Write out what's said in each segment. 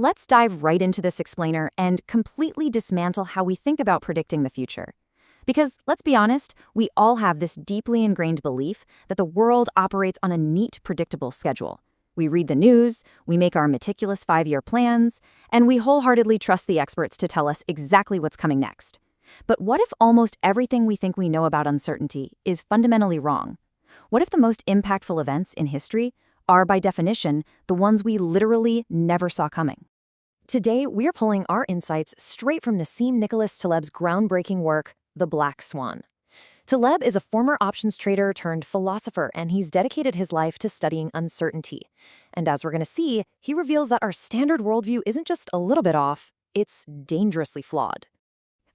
let's dive right into this explainer and completely dismantle how we think about predicting the future. Because, let's be honest, we all have this deeply ingrained belief that the world operates on a neat, predictable schedule. We read the news, we make our meticulous 5-year plans, and we wholeheartedly trust the experts to tell us exactly what's coming next. But what if almost everything we think we know about uncertainty is fundamentally wrong? What if the most impactful events in history are, by definition, the ones we literally never saw coming? Today, we're pulling our insights straight from Nassim Nicholas Taleb's groundbreaking work, The Black Swan. Taleb is a former options trader turned philosopher, and he's dedicated his life to studying uncertainty. And as we're going to see, he reveals that our standard worldview isn't just a little bit off, it's dangerously flawed.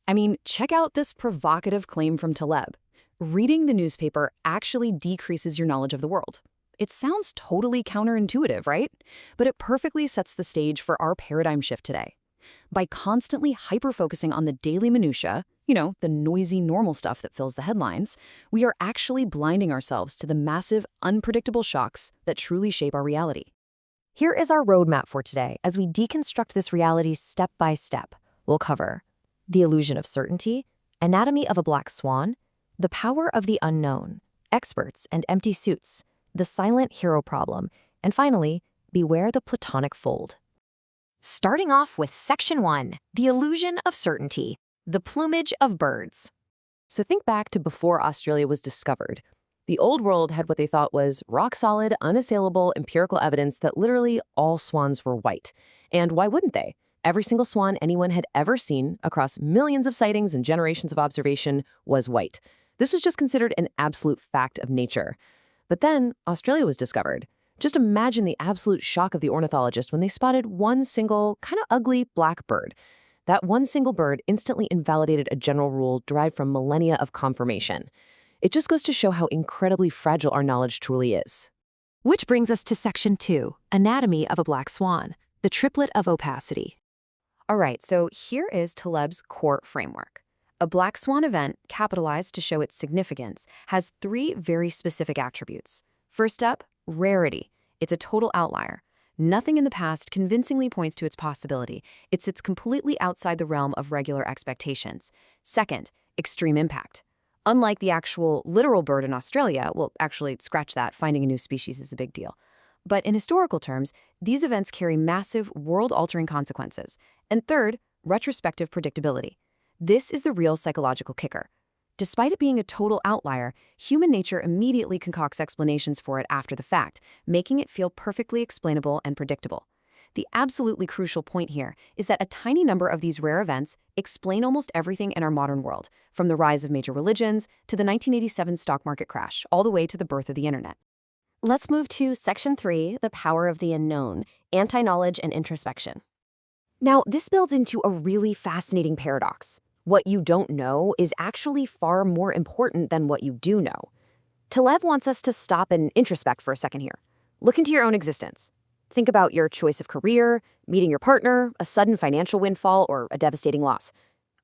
I mean, check out this provocative claim from Taleb. Reading the newspaper actually decreases your knowledge of the world. It sounds totally counterintuitive, right? But it perfectly sets the stage for our paradigm shift today. By constantly hyper-focusing on the daily minutia, the noisy normal stuff that fills the headlines, we are actually blinding ourselves to the massive, unpredictable shocks that truly shape our reality. Here is our roadmap for today as we deconstruct this reality step by step. We'll cover the illusion of certainty, anatomy of a black swan, the power of the unknown, experts and empty suits, the silent hero problem, and finally, beware the platonic fold. Starting off with Section 1, the illusion of certainty, the plumage of birds. So think back to before Australia was discovered. The old world had what they thought was rock-solid, unassailable empirical evidence that literally all swans were white. And why wouldn't they? Every single swan anyone had ever seen across millions of sightings and generations of observation was white. This was just considered an absolute fact of nature. But then Australia was discovered. Just imagine the absolute shock of the ornithologist when they spotted one single, kind of ugly black bird. That one single bird instantly invalidated a general rule derived from millennia of confirmation. It just goes to show how incredibly fragile our knowledge truly is. Which brings us to Section 2, anatomy of a black swan, the triplet of opacity. All right, so here is Taleb's core framework. A black swan event, capitalized to show its significance, has 3 very specific attributes. First up, rarity. It's a total outlier. Nothing in the past convincingly points to its possibility. It sits completely outside the realm of regular expectations. Second, extreme impact. Unlike the actual literal bird in Australia, well, actually, scratch that, finding a new species is a big deal. But in historical terms, these events carry massive, world-altering consequences. And third, retrospective predictability. This is the real psychological kicker. Despite it being a total outlier, human nature immediately concocts explanations for it after the fact, making it feel perfectly explainable and predictable. The absolutely crucial point here is that a tiny number of these rare events explain almost everything in our modern world, from the rise of major religions to the 1987 stock market crash, all the way to the birth of the internet. Let's move to Section 3, the power of the unknown, anti-knowledge and introspection. Now, this builds into a really fascinating paradox. What you don't know is actually far more important than what you do know. Taleb wants us to stop and introspect for a second here. Look into your own existence. Think about your choice of career, meeting your partner, a sudden financial windfall, or a devastating loss.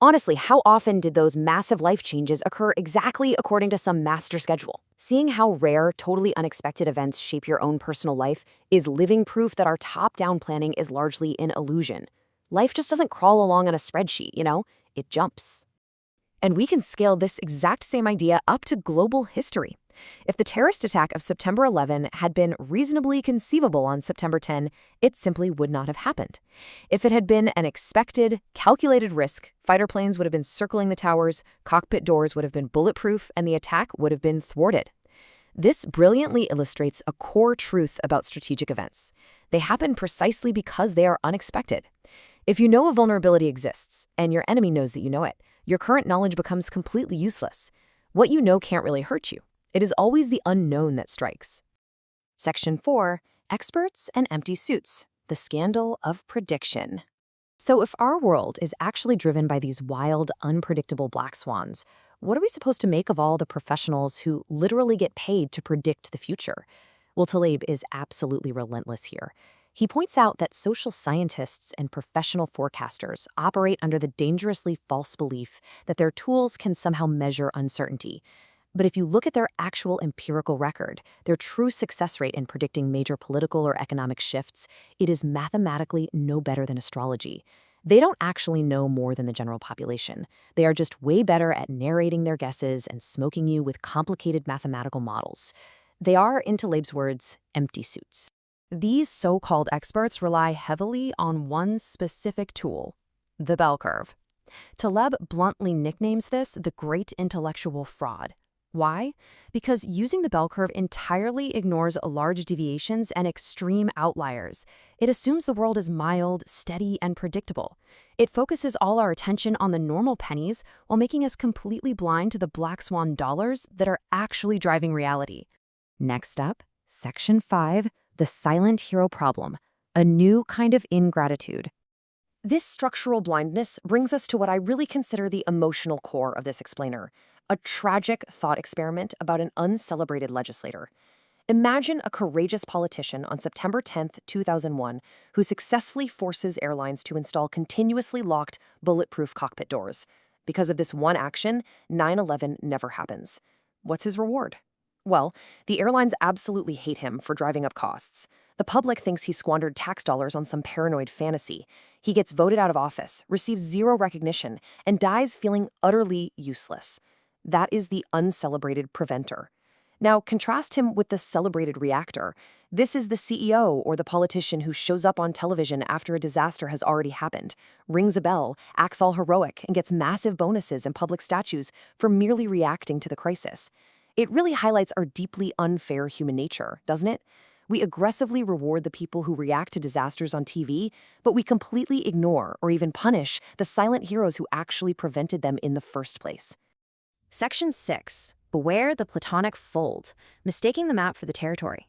Honestly, how often did those massive life changes occur exactly according to some master schedule? Seeing how rare, totally unexpected events shape your own personal life is living proof that our top-down planning is largely an illusion. Life just doesn't crawl along on a spreadsheet, It jumps. And we can scale this exact same idea up to global history. If the terrorist attack of September 11 had been reasonably conceivable on September 10, it simply would not have happened. If it had been an expected, calculated risk, fighter planes would have been circling the towers, cockpit doors would have been bulletproof, and the attack would have been thwarted. This brilliantly illustrates a core truth about strategic events. They happen precisely because they are unexpected. If you know a vulnerability exists, and your enemy knows that you know it, your current knowledge becomes completely useless. What you know can't really hurt you. It is always the unknown that strikes. Section 4, experts and empty suits, the scandal of prediction. So if our world is actually driven by these wild, unpredictable black swans, what are we supposed to make of all the professionals who literally get paid to predict the future? Well, Taleb is absolutely relentless here. He points out that social scientists and professional forecasters operate under the dangerously false belief that their tools can somehow measure uncertainty. But if you look at their actual empirical record, their true success rate in predicting major political or economic shifts, it is mathematically no better than astrology. They don't actually know more than the general population. They are just way better at narrating their guesses and smoking you with complicated mathematical models. They are, in Taleb's words, empty suits. These so-called experts rely heavily on one specific tool, the bell curve. Taleb bluntly nicknames this the great intellectual fraud. Why? Because using the bell curve entirely ignores large deviations and extreme outliers. It assumes the world is mild, steady, and predictable. It focuses all our attention on the normal pennies while making us completely blind to the Black Swan dollars that are actually driving reality. Next up, Section 5, the silent hero problem, a new kind of ingratitude. This structural blindness brings us to what I really consider the emotional core of this explainer, a tragic thought experiment about an uncelebrated legislator. Imagine a courageous politician on September 10, 2001, who successfully forces airlines to install continuously locked, bulletproof cockpit doors. Because of this one action, 9/11 never happens. What's his reward? Well, the airlines absolutely hate him for driving up costs. The public thinks he squandered tax dollars on some paranoid fantasy. He gets voted out of office, receives zero recognition, and dies feeling utterly useless. That is the uncelebrated preventer. Now, contrast him with the celebrated reactor. This is the CEO or the politician who shows up on television after a disaster has already happened, rings a bell, acts all heroic, and gets massive bonuses and public statues for merely reacting to the crisis. It really highlights our deeply unfair human nature, doesn't it? We aggressively reward the people who react to disasters on TV, but we completely ignore or even punish the silent heroes who actually prevented them in the first place. Section 6. Beware the Platonic fold, mistaking the map for the territory.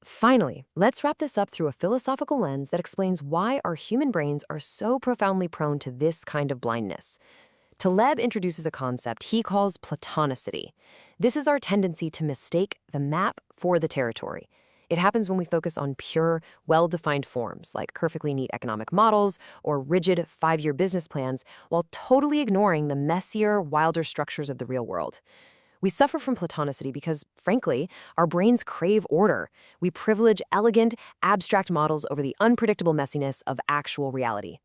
Finally, let's wrap this up through a philosophical lens that explains why our human brains are so profoundly prone to this kind of blindness. Taleb introduces a concept he calls platonicity. This is our tendency to mistake the map for the territory. It happens when we focus on pure, well-defined forms like perfectly neat economic models or rigid 5-year business plans while totally ignoring the messier, wilder structures of the real world. We suffer from platonicity because, frankly, our brains crave order. We privilege elegant, abstract models over the unpredictable messiness of actual reality.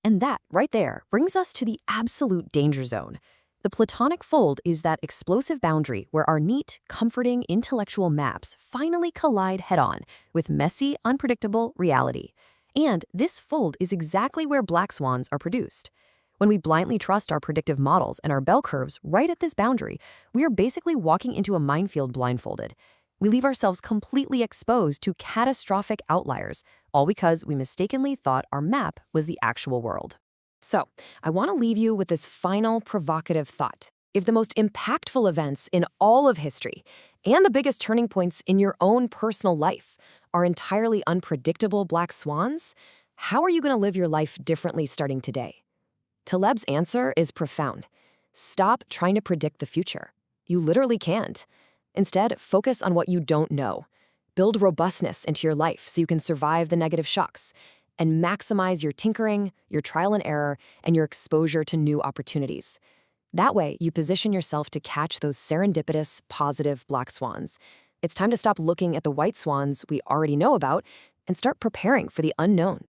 And that, right there, brings us to the absolute danger zone. The Platonic fold is that explosive boundary where our neat, comforting, intellectual maps finally collide head-on with messy, unpredictable reality. And this fold is exactly where black swans are produced. When we blindly trust our predictive models and our bell curves right at this boundary, we are basically walking into a minefield blindfolded. We leave ourselves completely exposed to catastrophic outliers, all because we mistakenly thought our map was the actual world. So, I want to leave you with this final provocative thought. If the most impactful events in all of history and the biggest turning points in your own personal life are entirely unpredictable black swans, how are you going to live your life differently starting today? Taleb's answer is profound. Stop trying to predict the future. You literally can't. Instead, focus on what you don't know. Build robustness into your life so you can survive the negative shocks, and maximize your tinkering, your trial and error, and your exposure to new opportunities. That way, you position yourself to catch those serendipitous, positive black swans. It's time to stop looking at the white swans we already know about and start preparing for the unknown.